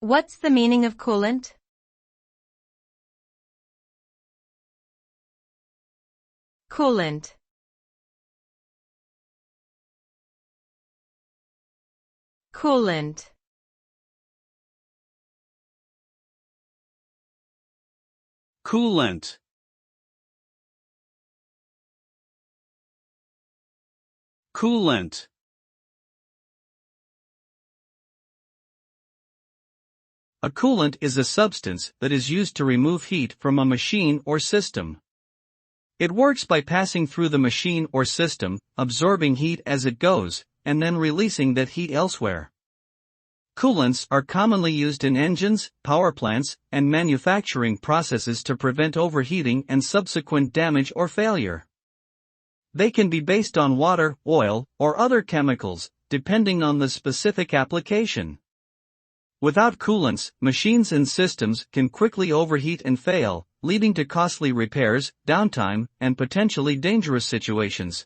What's the meaning of coolant? Coolant. Coolant. Coolant. Coolant. A coolant is a substance that is used to remove heat from a machine or system. It works by passing through the machine or system, absorbing heat as it goes, and then releasing that heat elsewhere. Coolants are commonly used in engines, power plants, and manufacturing processes to prevent overheating and subsequent damage or failure. They can be based on water, oil, or other chemicals, depending on the specific application. Without coolants, machines and systems can quickly overheat and fail, leading to costly repairs, downtime, and potentially dangerous situations.